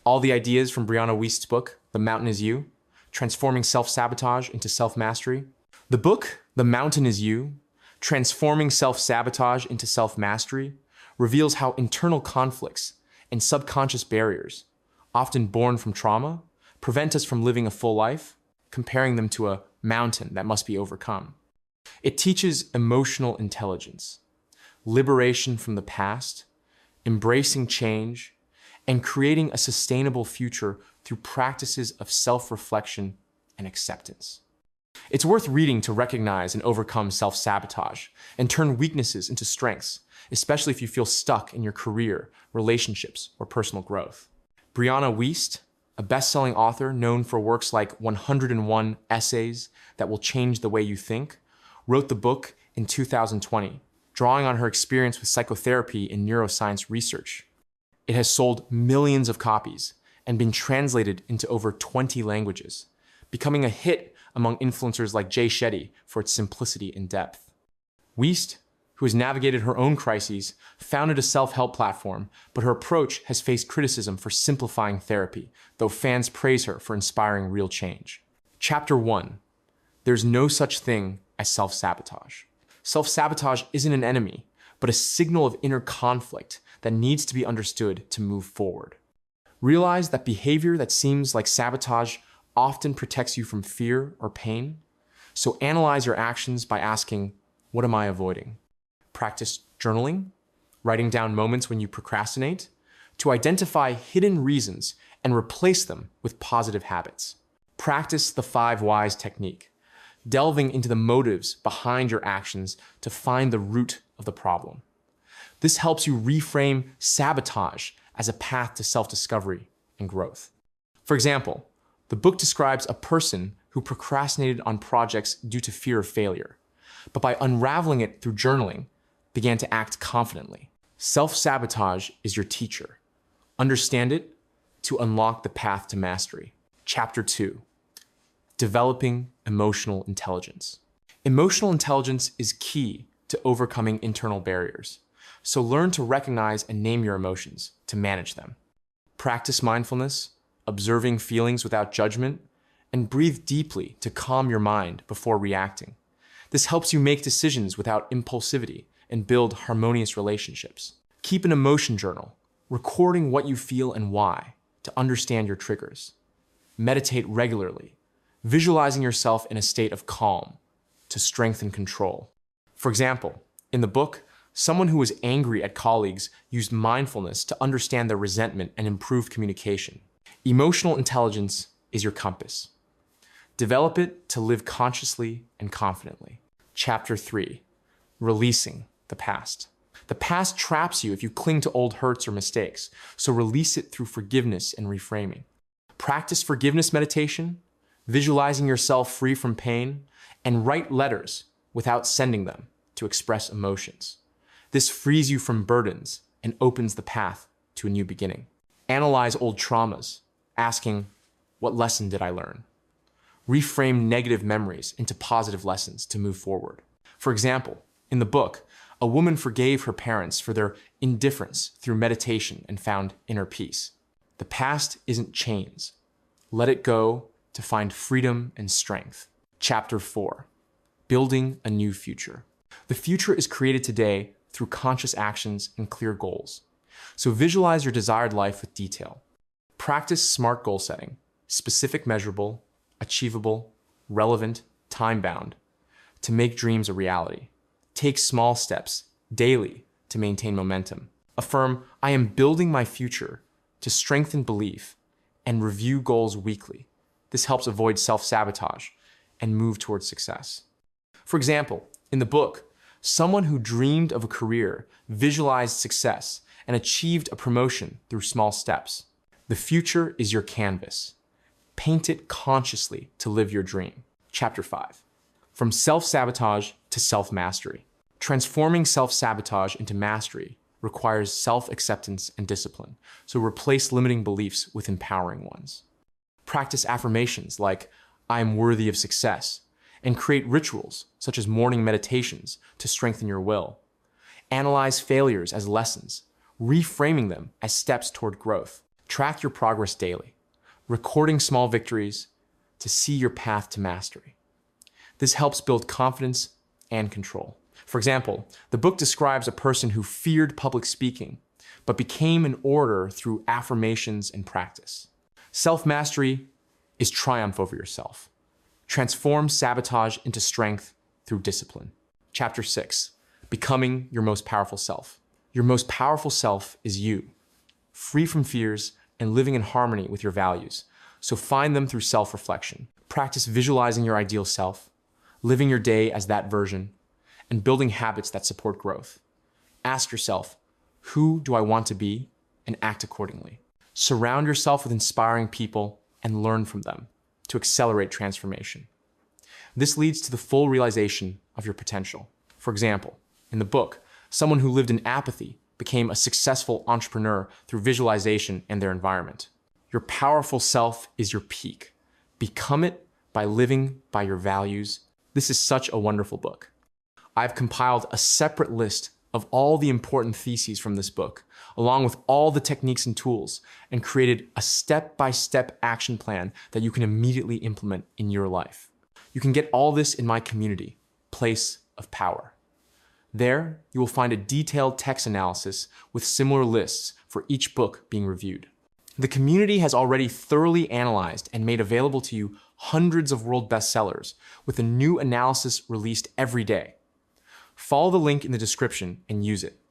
All the ideas from Brianna Wiest's book, The Mountain Is You, Transforming Self-Sabotage into Self-Mastery. The book, The Mountain Is You, Transforming Self-Sabotage into Self-Mastery, reveals how internal conflicts and subconscious barriers, often born from trauma, prevent us from living a full life, comparing them to a mountain that must be overcome. It teaches emotional intelligence, liberation from the past, embracing change, and creating a sustainable future through practices of self-reflection and acceptance. It's worth reading to recognize and overcome self-sabotage and turn weaknesses into strengths, especially if you feel stuck in your career, relationships, or personal growth. Brianna Wiest, a best-selling author known for works like 101 Essays That Will Change the Way You Think, wrote the book in 2020, drawing on her experience with psychotherapy and neuroscience research. It has sold millions of copies and been translated into over 20 languages, becoming a hit among influencers like Jay Shetty for its simplicity and depth. Wiest, who has navigated her own crises, founded a self-help platform, but her approach has faced criticism for simplifying therapy, though fans praise her for inspiring real change. Chapter 1. There's no such thing as self-sabotage. Self-sabotage isn't an enemy, but a signal of inner conflict that needs to be understood to move forward. Realize that behavior that seems like sabotage often protects you from fear or pain. So analyze your actions by asking, what am I avoiding? Practice journaling, writing down moments when you procrastinate, to identify hidden reasons and replace them with positive habits. Practice the 5 whys technique, delving into the motives behind your actions to find the root of the problem. This helps you reframe sabotage as a path to self-discovery and growth. For example, the book describes a person who procrastinated on projects due to fear of failure, but by unraveling it through journaling, began to act confidently. Self-sabotage is your teacher. Understand it to unlock the path to mastery. Chapter 2. Developing emotional intelligence. Emotional intelligence is key to overcoming internal barriers. So learn to recognize and name your emotions to manage them. Practice mindfulness, observing feelings without judgment, and breathe deeply to calm your mind before reacting. This helps you make decisions without impulsivity and build harmonious relationships. Keep an emotion journal, recording what you feel and why to understand your triggers. Meditate regularly, visualizing yourself in a state of calm to strengthen control. For example, in the book, someone who was angry at colleagues used mindfulness to understand their resentment and improve communication. Emotional intelligence is your compass. Develop it to live consciously and confidently. Chapter 3. Releasing the past. The past traps you if you cling to old hurts or mistakes, so release it through forgiveness and reframing. Practice forgiveness meditation, visualizing yourself free from pain, and write letters without sending them to express emotions. This frees you from burdens and opens the path to a new beginning. Analyze old traumas, asking, what lesson did I learn? Reframe negative memories into positive lessons to move forward. For example, in the book, a woman forgave her parents for their indifference through meditation and found inner peace. The past isn't chains. Let it go to find freedom and strength. Chapter 4. Building a new future. The future is created today through conscious actions and clear goals. So visualize your desired life with detail. Practice SMART goal setting, specific, measurable, achievable, relevant, time-bound, to make dreams a reality. Take small steps daily to maintain momentum. Affirm, I am building my future to strengthen belief, and review goals weekly. This helps avoid self-sabotage and move towards success. For example, in the book, someone who dreamed of a career visualized success and achieved a promotion through small steps. The future is your canvas. Paint it consciously to live your dream. Chapter 5. From self-sabotage to self-mastery. Transforming self-sabotage into mastery requires self-acceptance and discipline, so replace limiting beliefs with empowering ones. Practice affirmations like, I am worthy of success, and create rituals such as morning meditations to strengthen your will. Analyze failures as lessons, reframing them as steps toward growth. Track your progress daily, recording small victories to see your path to mastery. This helps build confidence and control. For example, the book describes a person who feared public speaking, but became an orator through affirmations and practice. Self-mastery is triumph over yourself. Transform sabotage into strength through discipline. Chapter 6, Becoming Your Most Powerful Self. Your most powerful self is you, free from fears and living in harmony with your values. So find them through self-reflection. Practice visualizing your ideal self, living your day as that version, and building habits that support growth. Ask yourself, who do I want to be, and act accordingly. Surround yourself with inspiring people and learn from them to accelerate transformation. This leads to the full realization of your potential. For example, in the book, someone who lived in apathy became a successful entrepreneur through visualization and their environment. Your powerful self is your peak. Become it by living by your values. This is such a wonderful book. I've compiled a separate list of all the important theses from this book, along with all the techniques and tools, and created a step-by-step action plan that you can immediately implement in your life. You can get all this in my community, Place of Power. There, you will find a detailed text analysis with similar lists for each book being reviewed. The community has already thoroughly analyzed and made available to you hundreds of world bestsellers, with a new analysis released every day. Follow the link in the description and use it.